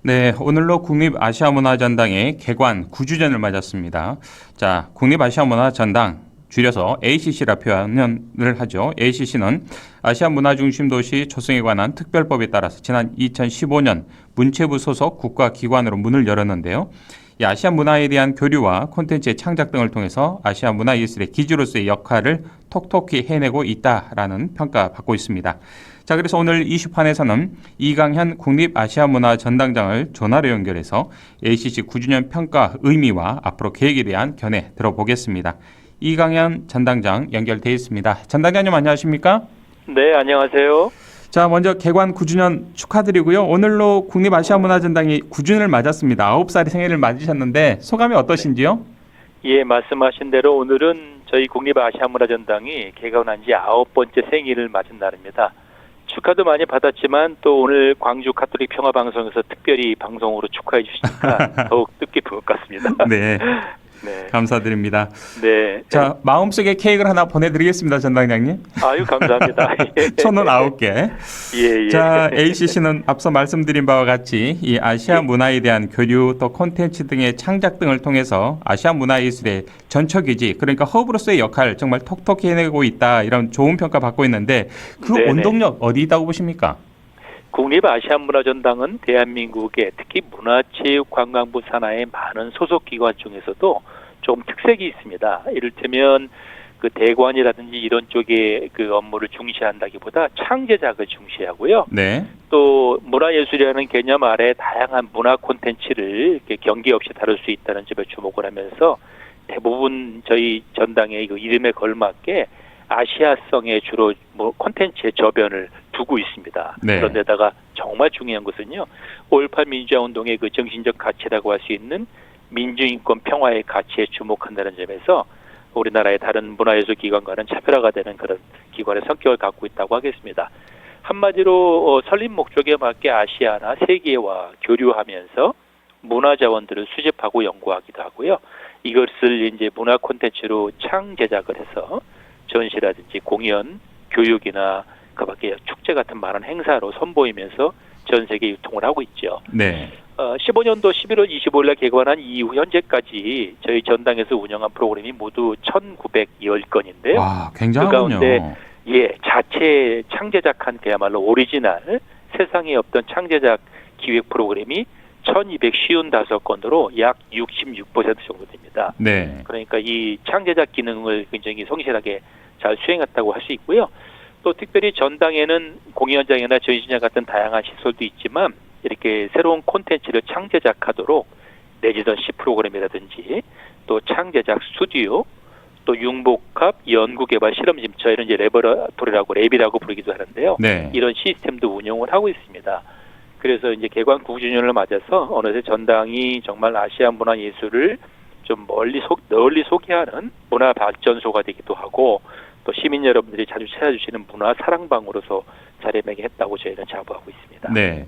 네, 오늘로 국립아시아문화전당의 개관 9주년을 맞았습니다. 자, 국립아시아문화전당 줄여서 ACC라 표현을 하죠. ACC는 아시아문화중심도시 조성에 관한 특별법에 따라서 지난 2015년 문체부 소속 국가기관으로 문을 열었는데요. 이 아시아 문화에 대한 교류와 콘텐츠의 창작 등을 통해서 아시아 문화예술의 기주로서의 역할을 톡톡히 해내고 있다라는 평가받고 있습니다. 자, 그래서 오늘 이슈판에서는 이강현 국립아시아문화전당장을 전화로 연결해서 ACC 9주년 평가 의미와 앞으로 계획에 대한 견해 들어보겠습니다. 이강현 전당장 연결돼 있습니다. 전당장님 안녕하십니까? 네, 안녕하세요. 자, 먼저 개관 9주년 축하드리고요. 오늘로 국립아시아문화전당이 9주년을 맞았습니다. 9살의 생일을 맞으셨는데 소감이 어떠신지요? 예, 말씀하신 대로 오늘은 저희 국립아시아문화전당이 개관한 지 9번째 생일을 맞은 날입니다. 축하도 많이 받았지만 또 오늘 광주 가톨릭 평화방송에서 특별히 방송으로 축하해 주시니까 더욱 뜻깊은 것 같습니다. 네. 네. 감사드립니다. 네. 자, 마음속에 케이크를 하나 보내드리겠습니다, 전당장님. 아유, 감사합니다. 천원 9개. 예, 예. 자, ACC는 앞서 말씀드린 바와 같이 이 아시아 문화에 대한 교류 또 콘텐츠 등의 창작 등을 통해서 아시아 문화예술의 전처기지, 그러니까 허브로서의 역할 정말 톡톡히 해내고 있다, 이런 좋은 평가 받고 있는데 그 네네. 원동력 어디 있다고 보십니까? 국립아시아문화전당은 대한민국의 특히 문화체육관광부 산하의 많은 소속기관 중에서도 좀 특색이 있습니다. 이를테면 그 대관이라든지 이런 쪽의 그 업무를 중시한다기보다 창제작을 중시하고요. 네. 또 문화예술이라는 개념 아래 다양한 문화 콘텐츠를 이렇게 경계 없이 다룰 수 있다는 점에 주목을 하면서 대부분 저희 전당의 그 이름에 걸맞게 아시아성의 주로 뭐 콘텐츠의 저변을 두고 있습니다. 네. 그런데다가 정말 중요한 것은요, 5.18 민주화 운동의 그 정신적 가치라고 할 수 있는 민주인권 평화의 가치에 주목한다는 점에서 우리나라의 다른 문화예술 기관과는 차별화가 되는 그런 기관의 성격을 갖고 있다고 하겠습니다. 한마디로 설립 목적에 맞게 아시아나 세계와 교류하면서 문화 자원들을 수집하고 연구하기도 하고요. 이것을 이제 문화 콘텐츠로 창제작을 해서 전시라든지 공연, 교육이나 그밖에 축제 같은 많은 행사로 선보이면서 전 세계 유통을 하고 있죠. 네. 15년도 11월 25일에 개관한 이후 현재까지 저희 전당에서 운영한 프로그램이 모두 1,910건인데요. 와, 그 굉장하군요. 가운데 자체 창제작한 그야말로 오리지널 세상에 없던 창제작 기획 프로그램이 1,255건으로 약 66% 정도 됩니다. 네. 그러니까 이 창제작 기능을 굉장히 성실하게 잘 수행했다고 할 수 있고요. 또 특별히 전당에는 공연장이나 전시장 같은 다양한 시설도 있지만 이렇게 새로운 콘텐츠를 창제작하도록 레지던시 프로그램이라든지 또 창제작 스튜디오, 또 융복합 연구개발 실험심처 이런 이제 레버러토리라고 랩이라고 부르기도 하는데요. 네. 이런 시스템도 운영을 하고 있습니다. 그래서 이제 개관 9주년을 맞아서 어느새 전당이 정말 아시아 문화 예술을 좀 널리 소개하는 문화 발전소가 되기도 하고 또 시민 여러분들이 자주 찾아주시는 문화 사랑방으로서 자리매김했다고 저희는 자부하고 있습니다. 네.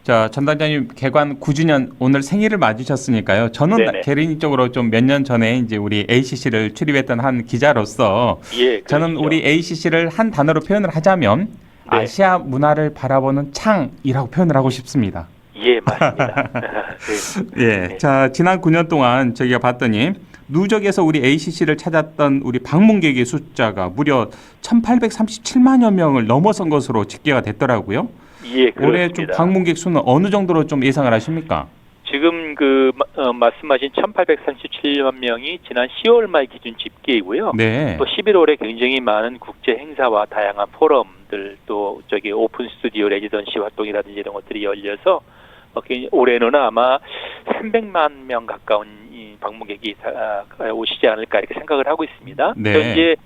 자, 전당장님 개관 9주년 오늘 생일을 맞으셨으니까요. 저는 네네. 개인적으로 좀 몇 년 전에 이제 우리 ACC를 출입했던 한 기자로서 저는 그렇죠. 우리 ACC를 한 단어로 표현을 하자면 아시아 문화를 바라보는 창이라고 표현을 하고 싶습니다. 예, 맞습니다. 네. 예. 자, 지난 9년 동안 저희가 봤더니 누적에서 우리 ACC를 찾았던 우리 방문객의 숫자가 무려 1,837만여 명을 넘어선 것으로 집계가 됐더라고요. 예, 그렇습니다. 올해 좀 방문객 수는 어느 정도로 좀 예상을 하십니까? 지금 말씀하신 1,837만 명이 지난 10월 말 기준 집계이고요. 네. 또 11월에 굉장히 많은 국제 행사와 다양한 포럼들 또 오픈 스튜디오 레지던시 활동이라든지 이런 것들이 열려서 올해는 아마 300만 명 가까운 이 방문객이 오시지 않을까 이렇게 생각을 하고 있습니다. 네. 현재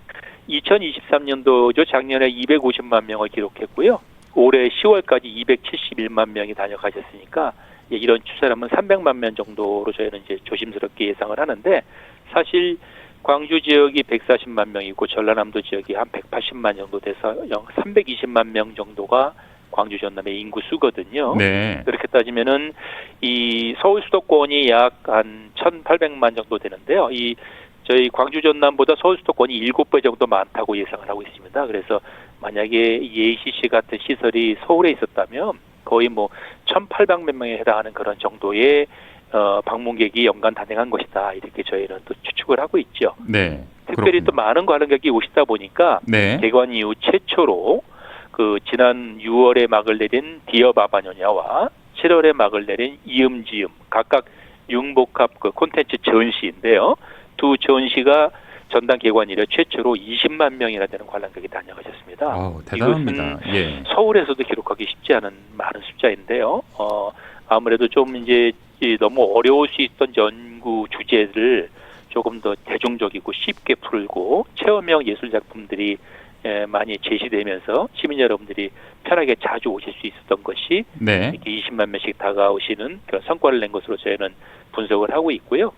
2023년도죠. 작년에 250만 명을 기록했고요. 올해 10월까지 271만 명이 다녀가셨으니까 이런 추세라면 300만 명 정도로 저희는 이제 조심스럽게 예상을 하는데 사실 광주 지역이 140만 명이고 전라남도 지역이 한 180만 정도 돼서 320만 명 정도가 광주 전남의 인구 수거든요. 네. 그렇게 따지면은 이 서울 수도권이 약 한 1,800만 정도 되는데요. 이 저희 광주 전남보다 서울 수도권이 7배 정도 많다고 예상을 하고 있습니다. 그래서 만약에 이 ACC 같은 시설이 서울에 있었다면 거의 뭐 1,800몇 명에 해당하는 그런 정도의 방문객이 연간 단행한 것이다. 이렇게 저희는 또 추측을 하고 있죠. 네. 특별히 또 많은 관람객이 오시다 보니까 네. 개관 이후 최초로 그 지난 6월에 막을 내린 디어 바바뇨냐와 7월에 막을 내린 이음지음 각각 융복합 그 콘텐츠 전시인데요. 두 전시가 전당 개관 이래 최초로 20만 명이나 되는 관람객이 다녀가셨습니다. 대단합니다. 예. 서울에서도 기록하기 쉽지 않은 많은 숫자인데요. 아무래도 좀 이제 너무 어려울 수 있던 연구 주제를 조금 더 대중적이고 쉽게 풀고 체험형 예술 작품들이 많이 제시되면서 시민 여러분들이 편하게 자주 오실 수 있었던 것이 네. 이렇게 20만 명씩 다가오시는 그런 성과를 낸 것으로 저희는 분석을 하고 있고요.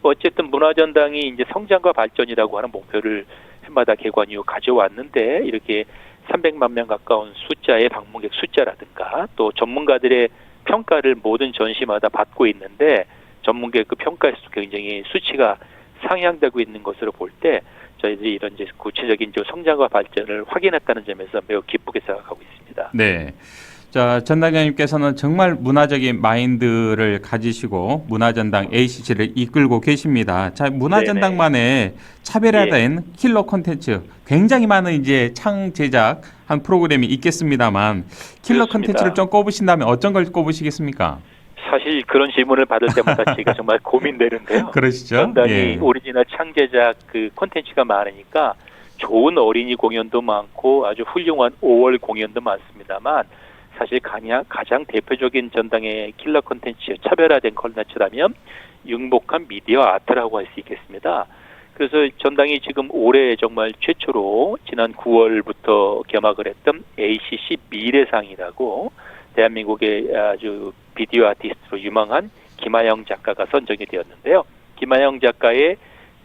어쨌든 문화전당이 이제 성장과 발전이라고 하는 목표를 해마다 개관 이후 가져왔는데 이렇게 300만 명 가까운 숫자의 방문객 숫자라든가 또 전문가들의 평가를 모든 전시마다 받고 있는데 전문객 그 평가에서도 굉장히 수치가 상향되고 있는 것으로 볼 때 저희들이 이런 이제 구체적인 성장과 발전을 확인했다는 점에서 매우 기쁘게 생각하고 있습니다. 네. 자, 전당장님께서는 정말 문화적인 마인드를 가지시고 문화전당 ACC를 이끌고 계십니다. 자, 문화전당만의 차별화된 킬러 콘텐츠 굉장히 많은 이제 창 제작한 프로그램이 있겠습니다만 킬러 콘텐츠를 좀 꼽으신다면 어떤 걸 꼽으시겠습니까? 사실 그런 질문을 받을 때마다 제가 정말 고민되는데요. 그러시죠? 전당이 오리지널 창제작 그 콘텐츠가 많으니까 좋은 어린이 공연도 많고 아주 훌륭한 5월 공연도 많습니다만 사실 가장 대표적인 전당의 킬러 콘텐츠, 차별화된 콘텐츠라면 융복한 미디어 아트라고 할 수 있겠습니다. 그래서 전당이 지금 올해 정말 최초로 지난 9월부터 개막을 했던 ACC 미래상이라고 대한민국의 아주 비디오 아티스트로 유망한 김하영 작가가 선정이 되었는데요. 김하영 작가의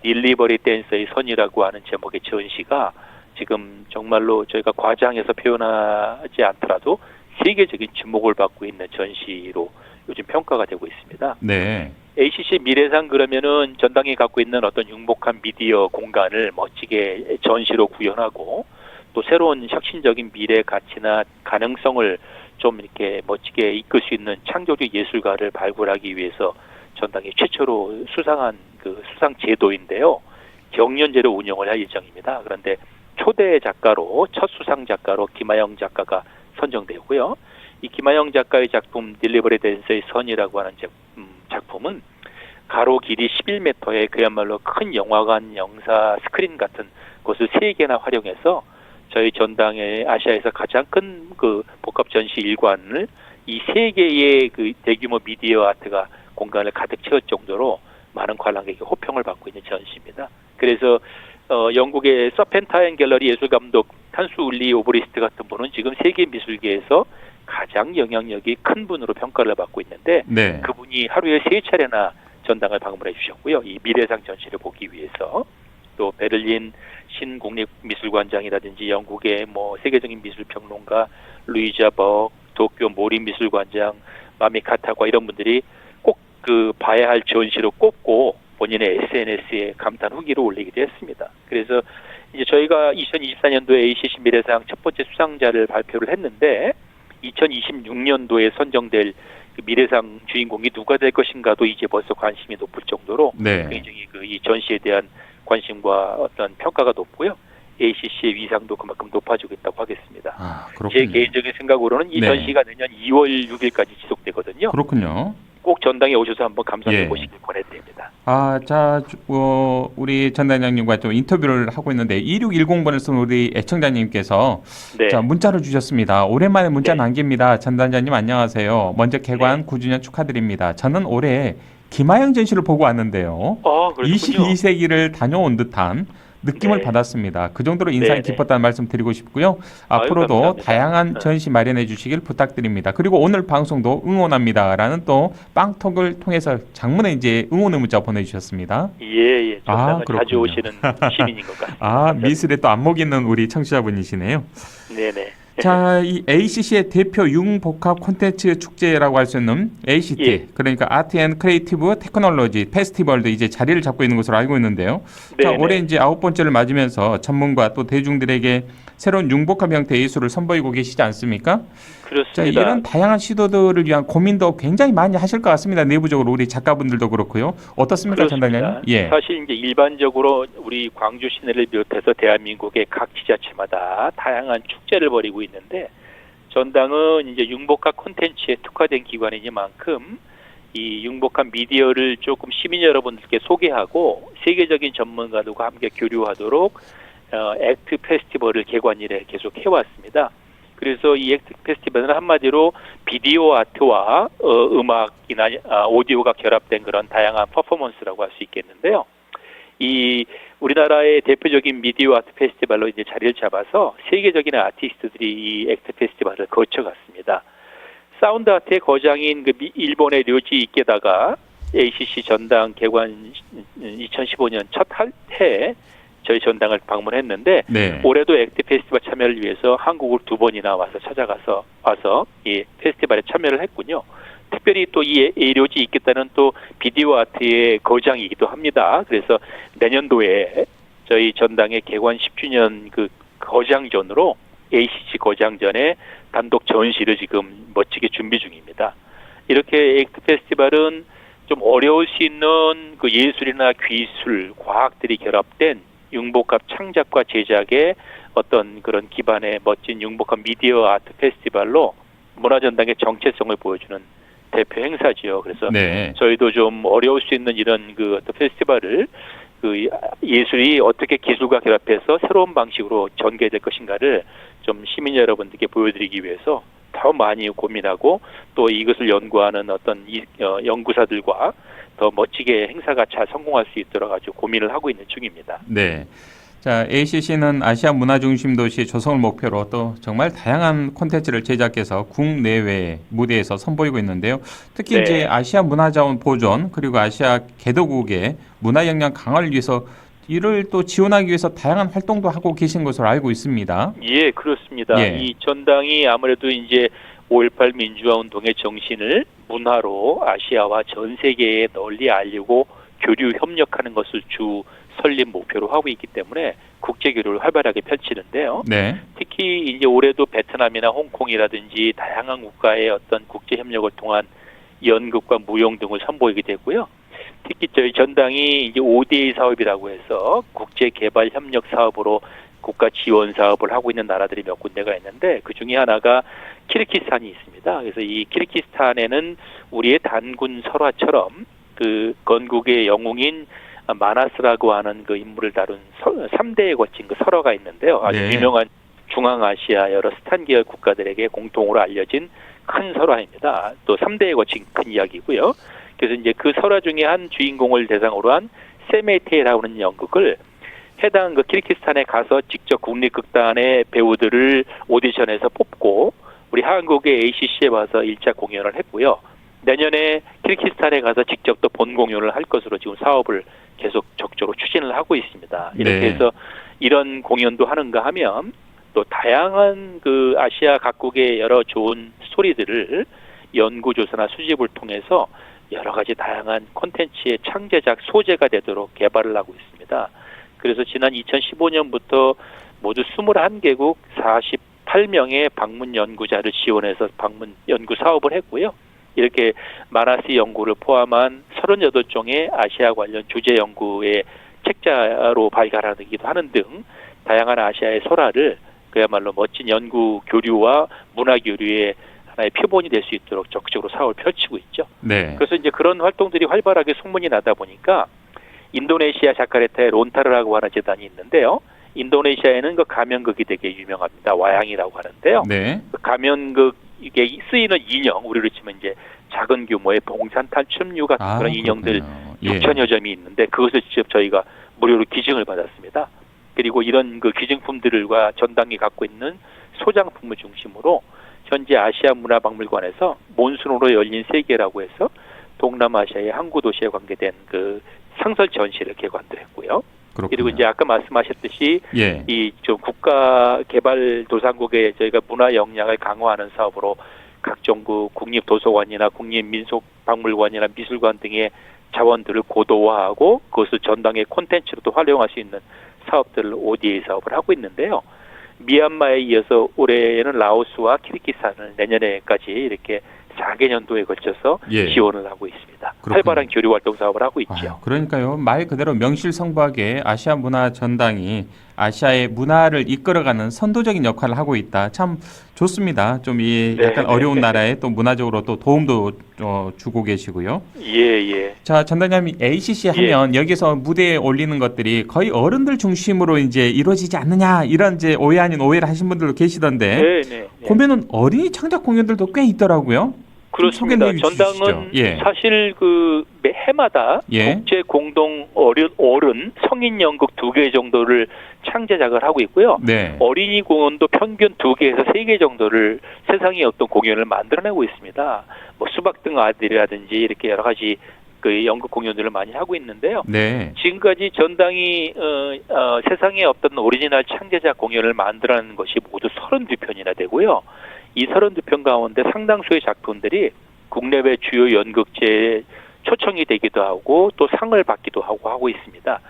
딜리버리 댄서의 선이라고 하는 제목의 전시가 지금 정말로 저희가 과장해서 표현하지 않더라도 세계적인 주목을 받고 있는 전시로 요즘 평가가 되고 있습니다. 네. ACC 미래상 그러면은 전당이 갖고 있는 어떤 융복한 미디어 공간을 멋지게 전시로 구현하고 또 새로운 혁신적인 미래 가치나 가능성을 좀 이렇게 멋지게 이끌 수 있는 창조적 예술가를 발굴하기 위해서 전당이 최초로 수상한 그 수상 제도인데요. 경연제로 운영을 할 예정입니다. 그런데 초대 작가로 첫 수상 작가로 김하영 작가가 선정되고요. 이 김하영 작가의 작품 딜리버리 댄서의 선이라고 하는 작품은 가로 길이 11m의 그야말로 큰 영화관 영사 스크린 같은 곳을 3개나 활용해서 저희 전당의 아시아에서 가장 큰 그 복합 전시 일관을 이 3개의 그 대규모 미디어 아트가 공간을 가득 채울 정도로 많은 관람객이 호평을 받고 있는 전시입니다. 그래서 영국의 서펜타인 갤러리 예술감독 탄수 울리 오브리스트 같은 분은 지금 세계 미술계에서 가장 영향력이 큰 분으로 평가를 받고 있는데 네. 그분이 하루에 3차례나 전당을 방문해 주셨고요. 이 미래상 전시를 보기 위해서 또 베를린 신국립미술관장이라든지 영국의 뭐 세계적인 미술평론가 루이자 벅, 도쿄 모리미술관장, 마미카타과 이런 분들이 꼭 그 봐야 할 전시로 꼽고 본인의 SNS에 감탄 후기를 올리기도 했습니다. 그래서 이제 저희가 2024년도에 ACC 미래상 첫 번째 수상자를 발표를 했는데 2026년도에 선정될 그 미래상 주인공이 누가 될 것인가도 이제 벌써 관심이 높을 정도로 굉장히 그 이 전시에 대한 관심과 어떤 평가가 높고요. ACC의 위상도 그만큼 높아지고 있다고 하겠습니다. 제 개인적인 생각으로는 이 전시가 내년 2월 6일까지 지속되거든요. 그렇군요. 꼭 전당에 오셔서 한번 감상해 보시길 권해드립니다. 자, 우리 전단장님과 좀 인터뷰를 하고 있는데 2610번을 쓴 우리 애청자님께서 자, 문자를 주셨습니다. 오랜만에 문자 남깁니다. 전단장님 안녕하세요. 먼저 개관 9주년 축하드립니다. 저는 올해 김하영 전시를 보고 왔는데요. 22세기를 다녀온 듯한 느낌을 받았습니다. 그 정도로 인상이 깊었다는 말씀 드리고 싶고요. 앞으로도 다양한 전시 마련해 주시길 부탁드립니다. 그리고 오늘 방송도 응원합니다라는 또 빵톡을 통해서 장문에 이제 응원의 문자 보내주셨습니다. 예. 자주 오시는 시민인 것 같습니다. 미술에 또 안목 있는 우리 청취자분이시네요. 네네. 자, 이 ACC의 대표 융복합 콘텐츠 축제라고 할 수 있는 ACT, 그러니까 아트 앤 크리에이티브 테크놀로지 페스티벌도 이제 자리를 잡고 있는 것으로 알고 있는데요. 자, 올해 이제 9번째를 맞으면서 전문가 또 대중들에게 새로운 융복합 형태 예술을 선보이고 계시지 않습니까? 자, 그렇습니다. 이런 다양한 시도들을 위한 고민도 굉장히 많이 하실 것 같습니다. 내부적으로 우리 작가분들도 그렇고요. 어떻습니까, 그렇습니다. 전단장님? 예. 사실 이제 일반적으로 우리 광주 시내를 비롯해서 대한민국의 각 지자체마다 다양한 축제를 벌이고 있는데 전당은 이제 융복합 콘텐츠에 특화된 기관이니만큼 이 융복합 미디어를 조금 시민 여러분들께 소개하고 세계적인 전문가들과 함께 교류하도록 액트 페스티벌을 개관 이래 계속 해왔습니다. 그래서 이 액트 페스티벌은 한마디로 비디오 아트와 음악이나 오디오가 결합된 그런 다양한 퍼포먼스라고 할 수 있겠는데요. 이 우리나라의 대표적인 미디어 아트 페스티벌로 이제 자리를 잡아서 세계적인 아티스트들이 이 액트 페스티벌을 거쳐갔습니다. 사운드 아트의 거장인 그 일본의 료지 이케다가 ACC 전당 개관 2015년 첫 해 저희 전당을 방문했는데 네. 올해도 액트 페스티벌 참여를 위해서 한국을 2번이나 와서 이 페스티벌에 참여를 했군요. 특별히 또 이 료지 이케다는 또 비디오 아트의 거장이기도 합니다. 그래서 내년도에 저희 전당의 개관 10주년 그 거장전으로 ACC 거장전에 단독 전시를 지금 멋지게 준비 중입니다. 이렇게 액트 페스티벌은 좀 어려울 수 있는 그 예술이나 기술, 과학들이 결합된 융복합 창작과 제작의 어떤 그런 기반의 멋진 융복합 미디어 아트 페스티벌로 문화전당의 정체성을 보여주는 대표 행사지요. 그래서 네. 저희도 좀 어려울 수 있는 이런 그 어떤 페스티벌을 그 예술이 어떻게 기술과 결합해서 새로운 방식으로 전개될 것인가를 좀 시민 여러분들께 보여드리기 위해서 더 많이 고민하고 또 이것을 연구하는 어떤 연구사들과 더 멋지게 행사가 잘 성공할 수 있도록 아주 고민을 하고 있는 중입니다. 네. 자, ACC는 아시아 문화 중심 도시 조성을 목표로 또 정말 다양한 콘텐츠를 제작해서 국내외 무대에서 선보이고 있는데요. 특히 네. 이제 아시아 문화자원 보존 그리고 아시아 개도국의 문화 역량 강화를 위해서 이를 또 지원하기 위해서 다양한 활동도 하고 계신 것으로 알고 있습니다. 예, 그렇습니다. 예. 이 전당이 아무래도 이제 5.18 민주화 운동의 정신을 문화로 아시아와 전 세계에 널리 알리고 교류 협력하는 것을 주 설립 목표로 하고 있기 때문에 국제 교류를 활발하게 펼치는데요. 네. 특히 이제 올해도 베트남이나 홍콩이라든지 다양한 국가의 어떤 국제 협력을 통한 연극과 무용 등을 선보이게 되고요. 특히 저희 전당이 이제 ODA 사업이라고 해서 국제 개발 협력 사업으로 국가 지원 사업을 하고 있는 나라들이 몇 군데가 있는데 그 중에 하나가 키르기스탄이 있습니다. 그래서 이 키르기스탄에는 우리의 단군 설화처럼 그 건국의 영웅인 마나스라고 하는 그 인물을 다룬 3대에 거친 그 설화가 있는데요. 아주 네. 유명한 중앙아시아 여러 스탄 계열 국가들에게 공통으로 알려진 큰 설화입니다. 또 3대에 거친 큰 이야기고요. 그래서 이제 그 설화 중에 한 주인공을 대상으로 한 세메테라고 하는 연극을 해당 그 키르기스탄에 가서 직접 국립극단의 배우들을 오디션에서 뽑고 우리 한국의 ACC에 와서 1차 공연을 했고요. 내년에 키르기스탄에 가서 직접 또 본 공연을 할 것으로 지금 사업을 계속 적극적으로 추진을 하고 있습니다. 이렇게 네. 해서 이런 공연도 하는가 하면 또 다양한 그 아시아 각국의 여러 좋은 스토리들을 연구조사나 수집을 통해서 여러 가지 다양한 콘텐츠의 창제작 소재가 되도록 개발을 하고 있습니다. 그래서 지난 2015년부터 모두 21개국 48명의 방문 연구자를 지원해서 방문 연구 사업을 했고요. 이렇게 마나스 연구를 포함한 38종의 아시아 관련 주제 연구의 책자로 발간하기도 하는 등 다양한 아시아의 설화를 그야말로 멋진 연구 교류와 문화 교류의 하나의 표본이 될 수 있도록 적극적으로 사업을 펼치고 있죠. 네. 그래서 이제 그런 활동들이 활발하게 소문이 나다 보니까 인도네시아 자카르타에 론타르라고 하는 재단이 있는데요. 인도네시아에는 그 가면극이 되게 유명합니다. 와양이라고 하는데요. 네. 그 가면극 이게 쓰이는 인형, 우리로 치면 이제 작은 규모의 봉산탄 춤류 같은 그런 인형들 그렇군요. 예. 6천여 점이 있는데 그것을 직접 저희가 무료로 기증을 받았습니다. 그리고 이런 그 기증품들과 전당이 갖고 있는 소장품을 중심으로 현재 아시아 문화박물관에서 몬순으로 열린 세계라고 해서 동남아시아의 항구 도시에 관계된 그 상설 전시를 개관도 했고요. 그렇군요. 그리고 이제 아까 말씀하셨듯이 예. 이 좀 국가 개발 도상국에 저희가 문화 역량을 강화하는 사업으로 각종 그 국립도서관이나 국립민속박물관이나 미술관 등의 자원들을 고도화하고 그것을 전당의 콘텐츠로도 활용할 수 있는 사업들을 ODA 사업을 하고 있는데요. 미얀마에 이어서 올해에는 라오스와 키르기스탄을 내년에까지 이렇게 4개년도에 걸쳐서 예. 지원을 하고 있습니다. 그렇군요. 활발한 교류 활동 사업을 하고 있죠. 그러니까요. 말 그대로 명실상부하게 아시아 문화 전당이 아시아의 문화를 이끌어가는 선도적인 역할을 하고 있다. 참 좋습니다. 좀 이 약간 어려운 나라에 또 문화적으로 또 도움도 주고 계시고요. 예. 자, 전단장님 ACC 하면 여기서 무대에 올리는 것들이 거의 어른들 중심으로 이제 이루어지지 않느냐 이런 이제 오해 아닌 오해를 하신 분들도 계시던데 네. 보면은 어린이 창작 공연들도 꽤 있더라고요. 그렇습니다. 소개해 주시죠. 전당은 예. 사실 그 해마다 예. 국제 공동 어른 성인 연극 2개 정도를 창제작을 하고 있고요. 네. 어린이 공연도 평균 2개에서 3개 정도를 세상의 어떤 공연을 만들어내고 있습니다. 뭐 수박등 아들이라든지 이렇게 여러 가지 그 연극 공연들을 많이 하고 있는데요. 네. 지금까지 전당이 세상의 어떤 오리지널 창제작 공연을 만들어내는 것이 모두 32편이나 되고요. 이 32편 가운데 상당수의 작품들이 국내외 주요 연극제에 초청이 되기도 하고 또 상을 받기도 하고 있습니다.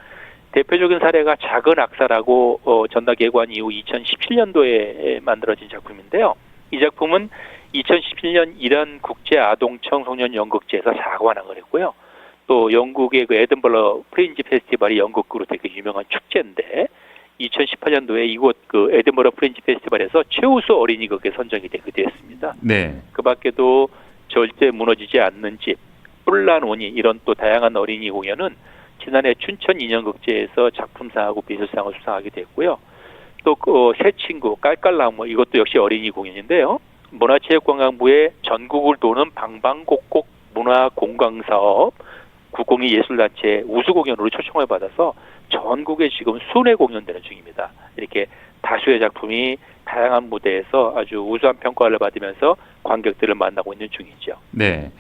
대표적인 사례가 작은 악사라고 전당 개관 이후 2017년도에 만들어진 작품인데요. 이 작품은 2017년 이란 국제 아동 청소년 연극제에서 4관왕을 했고요. 또 영국의 그 에든버러 프린지 페스티벌이 연극으로 되게 유명한 축제인데 2018년도에 이곳 그 에든버러 프린지 페스티벌에서 최우수 어린이극에 선정이 되기도 했습니다. 네. 그 밖에도 절대 무너지지 않는 집, 뿔난 오니 이런 또 다양한 어린이 공연은 지난해 춘천 인형극제에서 작품상하고 미술상을 수상하게 됐고요. 또 그 새 친구 깔깔나무 이것도 역시 어린이 공연인데요. 문화체육관광부의 전국을 도는 방방곡곡 문화공강사업 902 예술단체 우수공연으로 초청을 받아서 전국에 지금 순회 공연되는 중입니다. 이렇게 다수의 작품이 다양한 무대에서 아주 우수한 평가를 받으면서 관객들을 만나고 있는 중이죠. 네.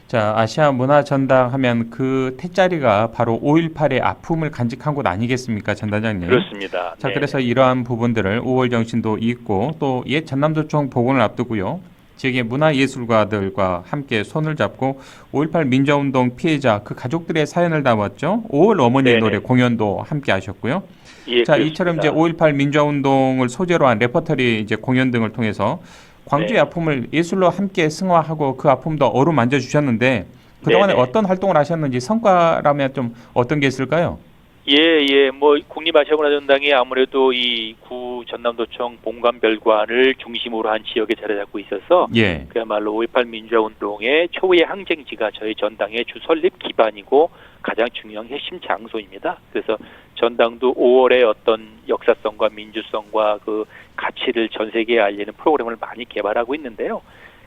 자, 아시아 문화 전당 하면 그 태자리가 바로 5.18의 아픔을 간직한 곳 아니겠습니까, 전단장님? 그렇습니다. 자, 네. 그래서 이러한 부분들을 5월 정신도 있고 또 옛 전남도청 복원을 앞두고요. 지역의 문화예술가들과 함께 손을 잡고 5.18 민주화운동 피해자 그 가족들의 사연을 담았죠. 5월 어머니의 네네. 노래 공연도 함께 하셨고요. 예, 자, 그렇습니다. 이처럼 이제 5.18 민주화운동을 소재로 한 레퍼터리 이제 공연 등을 통해서 광주의 네. 아픔을 예술로 함께 승화하고 그 아픔도 어루만져 주셨는데 그동안에 네네. 어떤 활동을 하셨는지 성과라면 좀 어떤 게 있을까요? 예. 뭐 국립아시아문화전당이 아무래도 이 구 전남도청 본관별관을 중심으로 한 지역에 자리 잡고 있어서 예. 그야말로 5.18 민주화운동의 초유의 항쟁지가 저희 전당의 주 설립 기반이고 가장 중요한 핵심 장소입니다. 그래서 전당도 5월에 어떤 역사성과 민주성과 그 가치를 전 세계에 알리는 프로그램을 많이 개발하고 있는데요.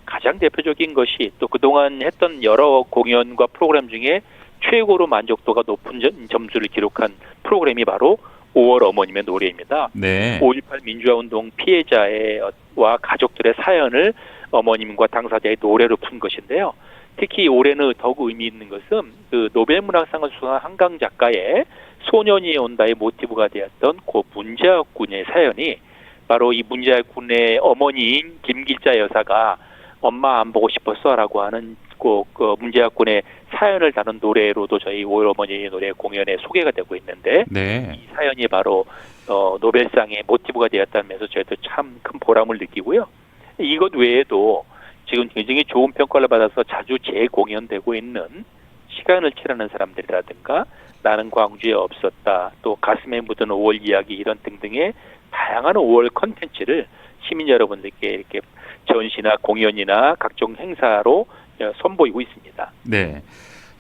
가장 대표적인 것이 또 그동안 했던 여러 공연과 프로그램 중에 최고로 만족도가 높은 점수를 기록한 프로그램이 바로 5월 어머님의 노래입니다. 네. 5.18 민주화운동 피해자와 가족들의 사연을 어머님과 당사자의 노래로 푼 것인데요. 특히 올해는 더욱 의미 있는 것은 그 노벨문학상을 수상한 한강 작가의 소년이 온다의 모티브가 되었던 고 문재학 군의 사연이 바로 이 문재학 군의 어머니인 김길자 여사가 엄마 안 보고 싶었어라고 하는 그 문재학 군의 사연을 다룬 노래로도 저희 5월 어머니의 노래 공연에 소개가 되고 있는데 네. 이 사연이 바로 노벨상의 모티브가 되었다면서 저희도 참 큰 보람을 느끼고요. 이것 외에도 지금 굉장히 좋은 평가를 받아서 자주 재공연되고 있는 시간을 치르는 사람들이라든가 나는 광주에 없었다 또 가슴에 묻은 5월 이야기 이런 등등의 다양한 5월 컨텐츠를 시민 여러분들께 이렇게 전시나 공연이나 각종 행사로 선보이고 있습니다. 네.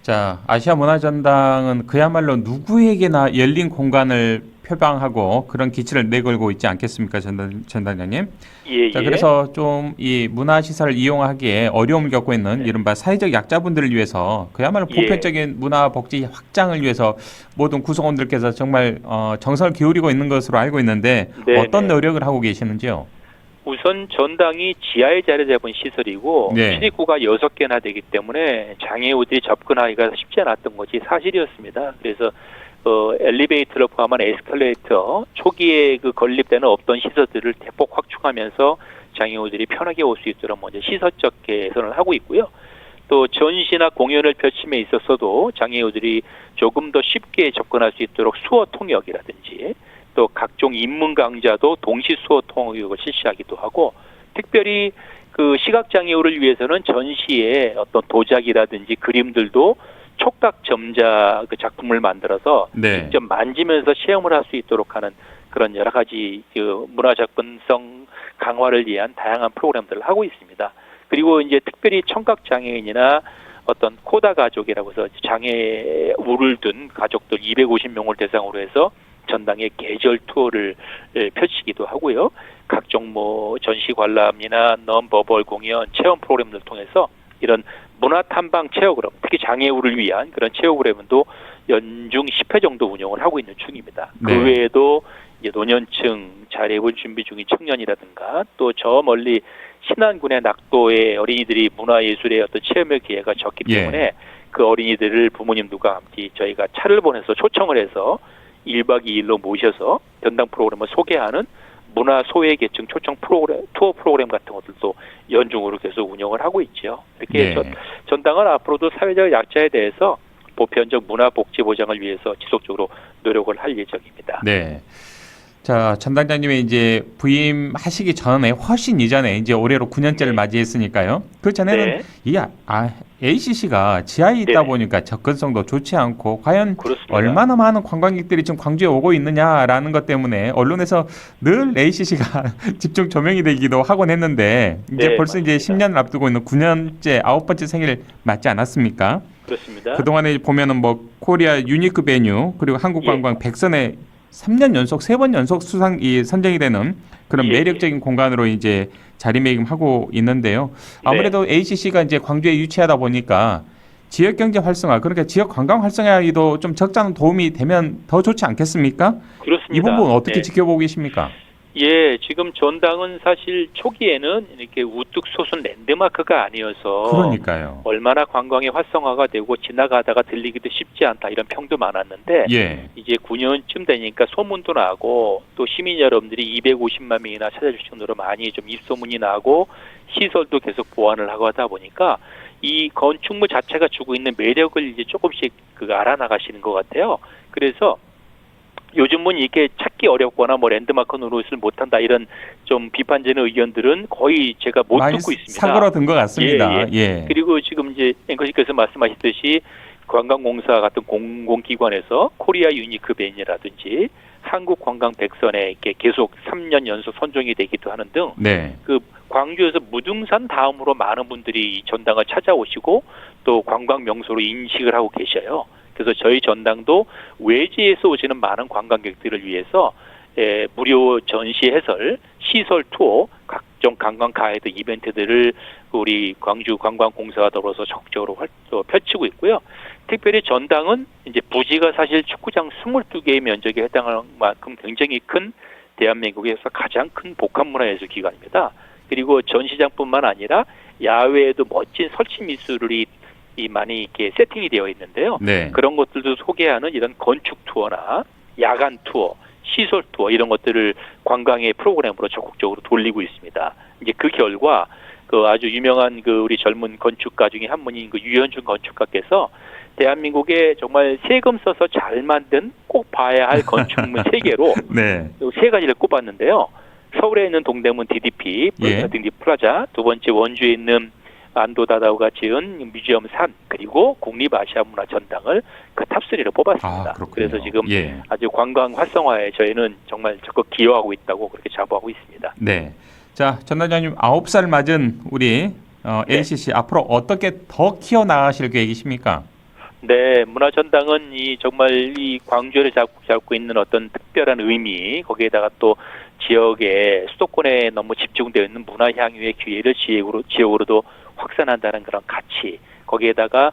자, 아시아 문화전당은 그야말로 누구에게나 열린 공간을 표방하고 그런 기치를 내걸고 있지 않겠습니까, 전단장님? 예. 자, 그래서 좀 이 문화시설을 이용하기에 어려움을 겪고 있는 이른바 사회적 약자분들을 위해서 그야말로 보편적인 문화 복지 확장을 위해서 모든 구성원들께서 정말 정성을 기울이고 있는 것으로 알고 있는데 어떤 노력을 하고 계시는지요? 우선 전당이 지하에 자리 잡은 시설이고 네. 출입구가 6개나 되기 때문에 장애우들이 접근하기가 쉽지 않았던 것이 사실이었습니다. 그래서 엘리베이터를 포함한 에스컬레이터 초기에 그 건립되는 없던 시설들을 대폭 확충하면서 장애우들이 편하게 올 수 있도록 먼저 시설적 개선을 하고 있고요. 또 전시나 공연을 펼침에 있어서도 장애우들이 조금 더 쉽게 접근할 수 있도록 수어 통역이라든지 또 각종 인문 강좌도 동시 수어 통역 교육을 실시하기도 하고, 특별히 그 시각장애우를 위해서는 전시에 어떤 도자기라든지 그림들도 촉각 점자 그 작품을 만들어서 네. 직접 만지면서 체험을 할 수 있도록 하는 그런 여러 가지 그 문화 접근성 강화를 위한 다양한 프로그램들을 하고 있습니다. 그리고 이제 특별히 청각 장애인이나 어떤 코다 가족이라고 해서 장애우를 둔 가족들 250명을 대상으로 해서 전당의 계절 투어를 펼치기도 하고요. 각종 뭐 전시 관람이나 넘버벌 공연, 체험 프로그램을 통해서 이런 문화 탐방 체험 프로그램, 특히 장애우를 위한 그런 체험 프로그램도 연중 10회 정도 운영을 하고 있는 중입니다. 네. 그 외에도 이제 노년층 자립을 준비 중인 청년이라든가 또 저 멀리 신안군의 낙도에 어린이들이 문화예술의 어떤 체험의 기회가 적기 때문에 그 어린이들을 부모님들과 함께 저희가 차를 보내서 초청을 해서 1박 2일로 모셔서 전당 프로그램을 소개하는 문화 소외계층 초청 프로그램, 투어 프로그램 같은 것들도 연중으로 계속 운영을 하고 있죠. 이렇게 전당은 앞으로도 사회적 약자에 대해서 보편적 문화 복지 보장을 위해서 지속적으로 노력을 할 예정입니다. 네. 자, 전당장님이 이제 부임하시기 전에 훨씬 이전에 이제 올해로 9년째를 맞이했으니까요. 그 전에는 이 ACC가 지하에 있다 보니까 접근성도 좋지 않고 과연 그렇습니다. 얼마나 많은 관광객들이 지금 광주에 오고 있느냐라는 것 때문에 언론에서 늘 ACC가 집중 조명이 되기도 하곤 했는데 이제 벌써 맞습니다. 이제 10년을 앞두고 있는 9년째 9번째 생일 맞지 않았습니까? 그렇습니다. 그동안에 보면은 뭐 코리아 유니크 베뉴 그리고 한국관광 백선에 3년 연속, 3번 연속 수상이 선정이 되는 그런 매력적인 공간으로 이제 자리매김하고 있는데요. 아무래도 ACC가 이제 광주에 유치하다 보니까 지역 경제 활성화, 그러니까 지역 관광 활성화에도 좀 적잖은 도움이 되면 더 좋지 않겠습니까? 그렇습니다. 이 부분 어떻게 지켜보고 계십니까? 예, 지금 전당은 사실 초기에는 이렇게 우뚝 솟은 랜드마크가 아니어서 그러니까요. 얼마나 관광이 활성화가 되고 지나가다가 들리기도 쉽지 않다 이런 평도 많았는데 이제 9년쯤 되니까 소문도 나고 또 시민 여러분들이 250만 명이나 찾아주실 정도로 많이 좀 입소문이 나고 시설도 계속 보완을 하고 하다 보니까 이 건축물 자체가 주고 있는 매력을 이제 조금씩 알아나가시는 것 같아요. 그래서 요즘은 이게 찾기 어렵거나 뭐 랜드마크 노릇을 못한다 이런 좀 비판적인 의견들은 거의 제가 못 듣고 있습니다. 사그러든 것 같습니다. 그리고 지금 이제 앵커님께서 말씀하셨듯이 관광공사 같은 공공기관에서 코리아 유니크 벤이라든지 한국관광백선에 이렇게 계속 3년 연속 선정이 되기도 하는 등 그 광주에서 무등산 다음으로 많은 분들이 이 전당을 찾아오시고 또 관광 명소로 인식을 하고 계셔요. 그래서 저희 전당도 외지에서 오시는 많은 관광객들을 위해서 무료 전시 해설, 시설 투어, 각종 관광 가이드 이벤트들을 우리 광주 관광공사와 더불어서 적극적으로 펼치고 있고요. 특별히 전당은 이제 부지가 사실 축구장 22개의 면적에 해당하는 만큼 굉장히 큰 대한민국에서 가장 큰 복합문화예술 기관입니다. 그리고 전시장뿐만 아니라 야외에도 멋진 설치 미술이 많이 이렇게 세팅이 되어 있는데요. 그런 것들도 소개하는 이런 건축 투어나 야간 투어, 시설 투어 이런 것들을 관광의 프로그램으로 적극적으로 돌리고 있습니다. 이제 그 결과 그 아주 유명한 그 우리 젊은 건축가 중에 한 분인 그 유현준 건축가께서 대한민국에 정말 세금 써서 잘 만든 꼭 봐야 할 건축물 3개로 3가지를 꼽았는데요. 서울에 있는 동대문 DDP 플라자, 두 번째 원주에 있는 안도다다오가 지은 뮤지엄 산 그리고 국립아시아문화전당을 그 탑3로 뽑았습니다. 그래서 지금 아주 관광 활성화에 저희는 정말 적극 기여하고 있다고 그렇게 자부하고 있습니다. 자, 전당장님 9살 맞은 우리 ACC 앞으로 어떻게 더 키워나가실 계획이십니까? 네, 문화전당은 정말 이 광주를 잡고 있는 어떤 특별한 의미, 거기에다가 또 지역에 수도권에 너무 집중되어 있는 문화 향유의 기회를 지역으로도 확산한다는 그런 가치, 거기에다가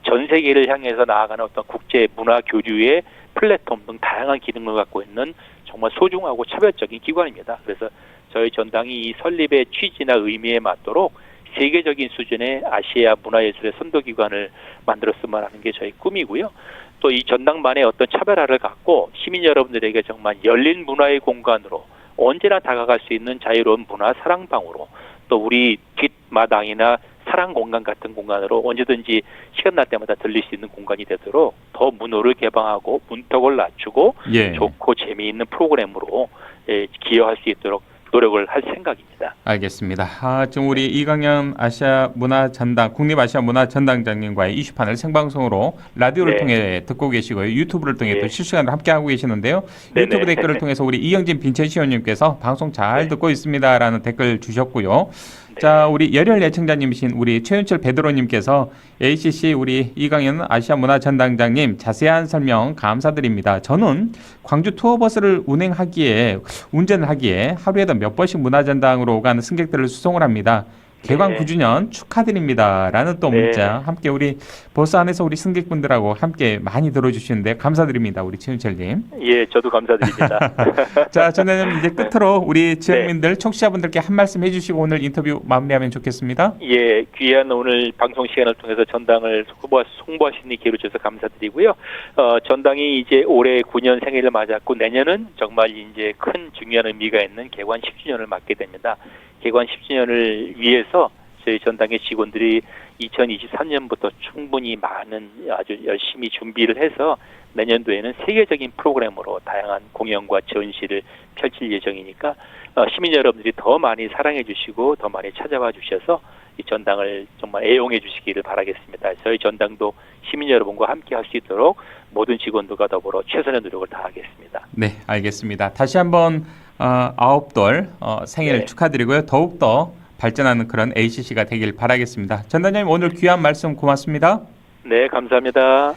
전 세계를 향해서 나아가는 어떤 국제 문화 교류의 플랫폼 등 다양한 기능을 갖고 있는 정말 소중하고 차별적인 기관입니다. 그래서 저희 전당이 이 설립의 취지나 의미에 맞도록 세계적인 수준의 아시아 문화예술의 선도기관을 만들었으면 하는 게 저희 꿈이고요. 또 이 전당만의 어떤 차별화를 갖고 시민 여러분들에게 정말 열린 문화의 공간으로 언제나 다가갈 수 있는 자유로운 문화 사랑방으로 또 우리 뒷마당이나 사랑 공간 같은 공간으로 언제든지 시간 날 때마다 들릴 수 있는 공간이 되도록 더 문호를 개방하고 문턱을 낮추고 예. 좋고 재미있는 프로그램으로 기여할 수 있도록 노력을 할 생각입니다. 알겠습니다. 지금 우리 이강현 아시아 문화 전당 국립 아시아 문화 전당장님과의 이슈판을 생방송으로 라디오를 네. 통해 듣고 계시고요. 유튜브를 통해 예. 또 실시간으로 함께 하고 계시는데요. 네네. 유튜브 댓글을 통해서 우리 이영진 빈첸시원님께서 방송 잘 네. 듣고 있습니다라는 댓글 주셨고요. 네. 자, 우리 열혈 애청자님이신 우리 최윤철 베드로님께서 ACC 우리 이강현 아시아 문화 전당장님 자세한 설명 감사드립니다. 저는 광주 투어버스를 운전을 하기에 하루에도 몇 번씩 문화전당으로 가는 승객들을 수송을 합니다. 개관 네. 9주년 축하드립니다라는 또 네. 문자 함께 우리 버스 안에서 우리 승객분들하고 함께 많이 들어주시는데 감사드립니다. 우리 최윤철님. 예, 저도 감사드립니다. 자, 저는 이제 끝으로 우리 지역민들 청취자분들께 한 말씀 해주시고 오늘 인터뷰 마무리하면 좋겠습니다. 예, 귀한 오늘 방송 시간을 통해서 전당을 홍보할 수 있는 기회를 주셔서 감사드리고요. 전당이 이제 올해 9년 생일을 맞았고 내년은 정말 이제 큰 중요한 의미가 있는 개관 10주년을 맞게 됩니다. 개관 10주년을 위해서 저희 전당의 직원들이 2023년부터 충분히 많은 아주 열심히 준비를 해서 내년도에는 세계적인 프로그램으로 다양한 공연과 전시를 펼칠 예정이니까 시민 여러분들이 더 많이 사랑해 주시고 더 많이 찾아와 주셔서 이 전당을 정말 애용해 주시기를 바라겠습니다. 저희 전당도 시민 여러분과 함께 할 수 있도록 모든 직원들과 더불어 최선의 노력을 다하겠습니다. 네, 알겠습니다. 다시 한번 아홉돌 생일 네. 축하드리고요. 더욱더 발전하는 그런 ACC가 되길 바라겠습니다. 전단장님 오늘 귀한 말씀 고맙습니다. 네, 감사합니다.